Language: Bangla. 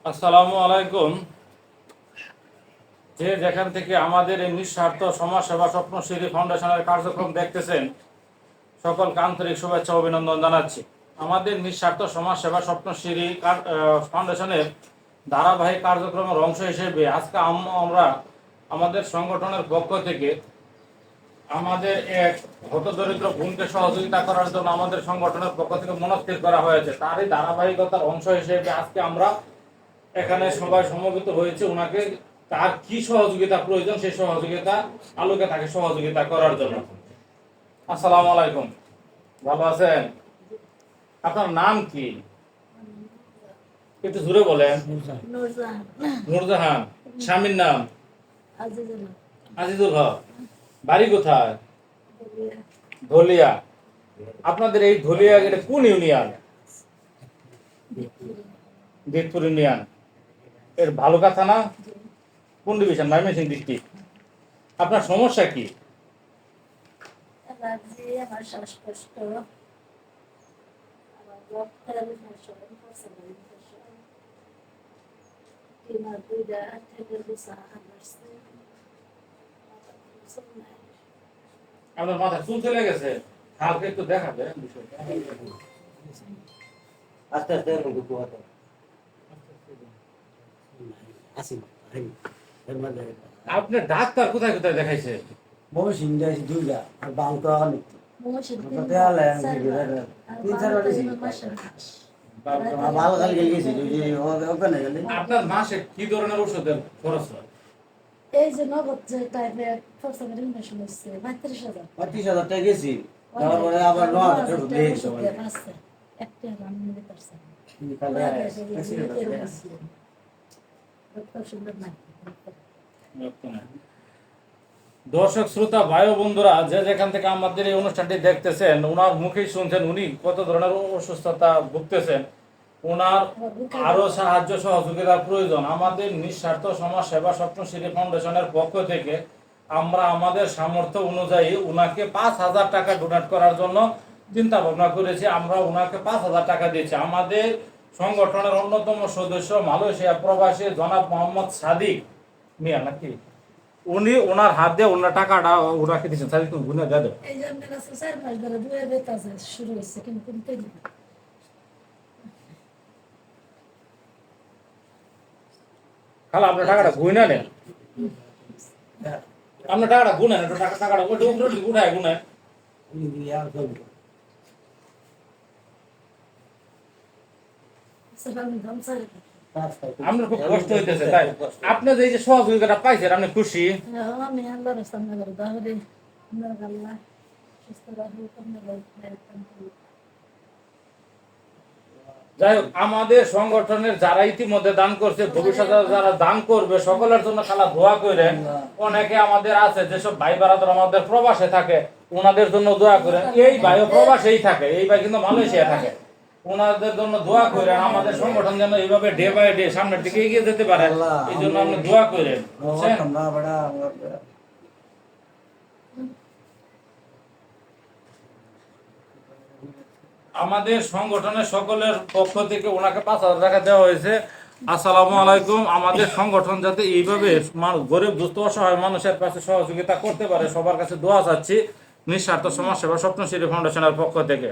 আসসালামু আলাইকুম। যে যেখান থেকে আমাদের এই নিঃস্বার্থ সমাজ সেবা স্বপ্নশ্রী ফাউন্ডেশনের কার্যক্রম দেখতেছেন, সকলকে আন্তরিক শুভেচ্ছা ও অভিনন্দন জানাচ্ছি। আমাদের নিঃস্বার্থ সমাজ সেবা স্বপ্নশ্রী ফাউন্ডেশনের ধারাবাহিক কার্যক্রমের অংশ হিসেবে আজকে আমরা আমাদের সংগঠনের পক্ষ থেকে আমাদের এক হতদরিদ্র বোনকে সহযোগিতা করার জন্য আমাদের সংগঠনের পক্ষ থেকে মনস্থির করা হয়েছে। তারই ধারাবাহিকতার অংশ হিসেবে আজকে আমরা এখানে সবাই সমবেত হয়েছে ওনাকে তার কি সহযোগিতা প্রয়োজন সেই সহযোগিতা আলোকে তাকে সহযোগিতা করার জন্য। আসসালামু আলাইকুম, ভালো আছেন? আপনার নাম কি একটু জোরে বলেন। নূরজাহান। স্বামীর নাম? আজিজুল হক। বাড়ি কোথায়? ধলিয়া। আপনাদের এই ধলিয়া এটা কোন ইউনিয়ন? দিতপুর ইউনিয়ন। এর ভালুকা থানা কোন ডিভিশন? ময়মনসিংহ ডিস্ট্রিক্ট। আপনার সমস্যা কি? আমার শ্বাসকষ্ট, আমার রক্তের ইনফেকশন, টিমার দুইটা থেকে দুসা আসছে। আপনার মাথা চুল চলে গেছে, হালকা একটু দেখাবে বিষয়টা। আস্তে আস্তে রোগ পোহাতে আসি আপনি ডাক্তার কোথায় কোথায় দেখাইছে? বহু সিংহা দুইটা আর বাংকা অনেক ভালো খালি গেছি ওখানে গেলে আপনার মাসে কি ধরনের ওষুধের খরচ হয়? এই যে নগদ যে টাইপের ফসলের ইনফেকশন হচ্ছে ৩৫,০০০ টাকা গেছি, যাওয়ার পরে আবার ৯,০০০ টাকা দিয়ে গেছে একটা আমি নিতে পারছি দর্শক শ্রোতা ভাই ও বন্ধুরা, যে যেখান থেকে আমাদের এই অনুষ্ঠানটি দেখতেছেন, ওনার মুখেই শুনছেন উনি কত ধরনের অসুস্থতা ভুগতেছেন। ওনার আরো সাহায্য সহযোগিতার প্রয়োজন। আমাদের নিঃস্বার্থ সমাজ সেবা স্বপ্নশ্রী ফাউন্ডেশনের পক্ষ থেকে আমরা আমাদের সামর্থ্য অনুযায়ী ওনাকে ৫,০০০ টাকা ডোনেট করার জন্য চিন্তা ভাবনা করেছি। আমরা ওনাকে ৫,০০০ টাকা দিয়েছি। আমাদের সংগঠনের অন্যতম সদস্য মালয়েশিয়া প্রবাসী জনাব মোহাম্মদ সাদিক মিয়া নাকি, উনি ওনার হাত দিয়ে ওনার টাকাটা ওনাকে দিচ্ছেন। সাদিক তুমি গুনে দেয়। এই যে আমার কাছে ৪-৫ ধরে দুয়ে বেতাছে শুরু হচ্ছে কিন্তু কিনতে খালা আপনার টাকাটা গুনে নেন, আপনার টাকাটা গুনে নেন, টাকাটা ওইটা উপরে গুনায় গুনে। আপনার খুব কষ্ট হইতেছে তাই? আপনি যে এই যে সহযোগিতাটা পাইছেন আপনি খুশি? আমি আল্লাহর সামনে করে দাহরে আপনার আল্লাহ সুস্থ রাখুক আপনার। যাই হোক, আমাদের সংগঠনের যারা ইতিমধ্যে দান করছে, ভবিষ্যতে যারা দান করবে সকলের জন্য খালা দোয়া করেন। অনেকে আমাদের আছে যেসব ভাই বারাদার আমাদের প্রবাসে থাকে, ওনাদের জন্য দোয়া করেন। এই ভাইও প্রবাসেই থাকে, এই ভাই কিন্তু মালয়েশিয়া থাকে, ওনাদের জন্য দোয়া করেন। আমাদের সংগঠন যেন এইভাবে ডে বাই ডে সামনের দিকে এগিয়ে যেতে পারে, এই জন্য আপনি দোয়া করেন। আমাদের সংগঠনের সকলের পক্ষ থেকে ওনাকে ৫,০০০ টাকা দেওয়া হয়েছে। আসসালামু আলাইকুম। আমাদের সংগঠন যাতে এইভাবে গরিব দুস্থ অসহায় মানুষের কাছে সহযোগিতা করতে পারে, সবার কাছে দোয়া চাচ্ছি নিঃস্বার্থ সমাজ সেবা স্বপ্নশ্রী ফাউন্ডেশনের পক্ষ থেকে।